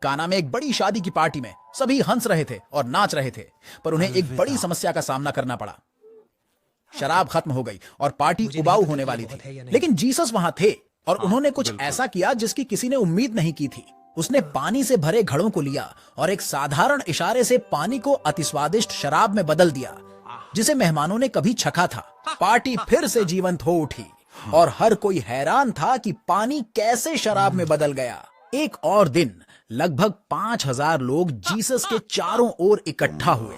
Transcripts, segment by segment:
काना में एक बड़ी शादी की पार्टी में सभी हंस रहे थे और नाच रहे थे, पर उन्हें एक बड़ी समस्या का सामना करना पड़ा। शराब खत्म हो गई और पार्टी उबाऊ होने वाली थी, लेकिन जीसस वहां थे और उन्होंने कुछ ऐसा किया जिसकी किसी ने उम्मीद नहीं की थी। उसने पानी से भरे घड़ों को लिया और एक साधारण इशारे से पानी को अतिस्वादिष्ट शराब में बदल दिया, जिसे मेहमानों ने कभी चखा था। पार्टी फिर से जीवंत हो उठी और हर कोई हैरान था कि पानी कैसे शराब में बदल गया। एक और दिन लगभग 5000 लोग जीसस के चारों ओर इकट्ठा हुए,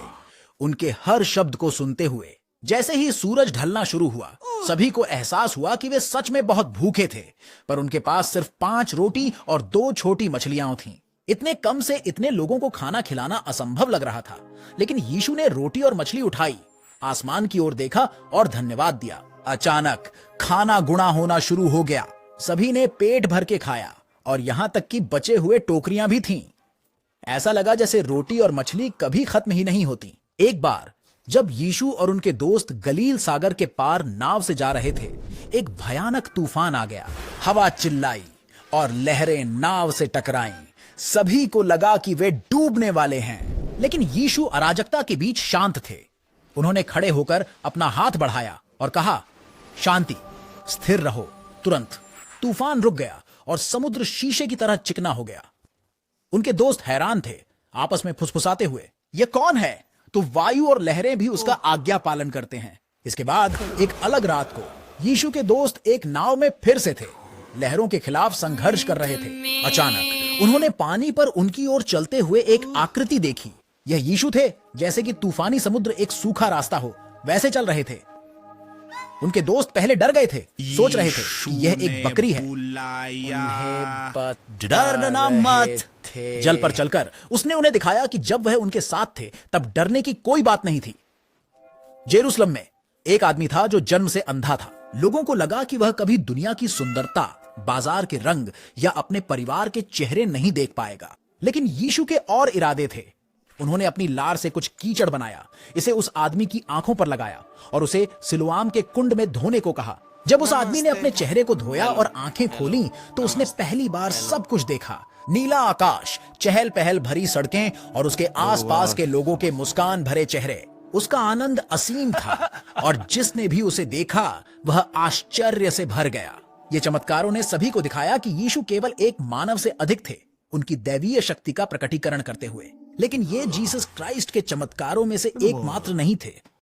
उनके हर शब्द को सुनते हुए। जैसे ही सूरज ढलना शुरू हुआ, सभी को एहसास हुआ कि वे सच में बहुत भूखे थे, पर उनके पास सिर्फ 5 रोटी और 2 छोटी मछलियां थीं। इतने कम से इतने लोगों को खाना खिलाना असंभव लग रहा था, लेकिन यीशु ने रोटी और मछली उठाई, आसमान की ओर देखा और धन्यवाद दिया। अचानक खाना गुणा होना शुरू हो गया। सभी ने पेट भर के खाया और यहां तक कि बचे हुए टोकरियां भी थीं। ऐसा लगा जैसे रोटी और मछली कभी खत्म ही नहीं होती। एक बार जब यीशु और उनके दोस्त गलील सागर के पार नाव से जा रहे थे, एक भयानक तूफान आ गया। हवा चिल्लाई और लहरें नाव से टकराईं। सभी को लगा कि वे डूबने वाले हैं, लेकिन यीशु अराजकता के बीच शांत थे। उन्होंने खड़े होकर अपना हाथ बढ़ाया और कहा, शांति, स्थिर रहो। तुरंत तूफान रुक गया और समुद्र शीशे की तरह चिकना हो गया। उनके दोस्त हैरान थे, आपस में फुसफुसाते हुए, यह कौन है? तो वायु और लहरें भी उसका आज्ञा पालन करते हैं। इसके बाद एक अलग रात को यीशु के दोस्त एक नाव में फिर से थे, लहरों के खिलाफ संघर्ष कर रहे थे। अचानक उन्होंने पानी पर उनकी ओर चलते हुए एक आकृति देखी। यह यीशु थे, जैसे कि तूफानी समुद्र एक सूखा रास्ता हो वैसे चल रहे थे। उनके दोस्त पहले डर गए थे, सोच रहे थे कि यह एक बकरी है। डरना मत। जल पर चलकर उसने उन्हें दिखाया कि जब वह उनके साथ थे तब डरने की कोई बात नहीं थी। जेरूसलम में एक आदमी था जो जन्म से अंधा था। लोगों को लगा कि वह कभी दुनिया की सुंदरता, बाजार के रंग या अपने परिवार के चेहरे नहीं देख पाएगा, लेकिन यीशु के और इरादे थे। उन्होंने अपनी लार से कुछ कीचड़ बनाया, इसे उस आदमी की आंखों पर लगाया और उसे सिलोआम के कुंड में धोने को कहा। जब उस आदमी ने अपने चेहरे को धोया और आंखें खोली तो उसने पहली बार सब कुछ देखा। नीला आकाश, चहल पहल भरी सड़कें और उसके आसपास के लोगों के मुस्कान भरे चेहरे। उसका आनंद असीम था और जिसने भी उसे देखा वह आश्चर्य से भर गया। ये चमत्कारों ने सभी को दिखाया कि यीशु केवल एक मानव से अधिक थे, उनकी दैवीय शक्ति का प्रकटीकरण करते हुए। लेकिन ये जीसस क्राइस्ट के चमत्कारों में से एकमात्र नहीं थे।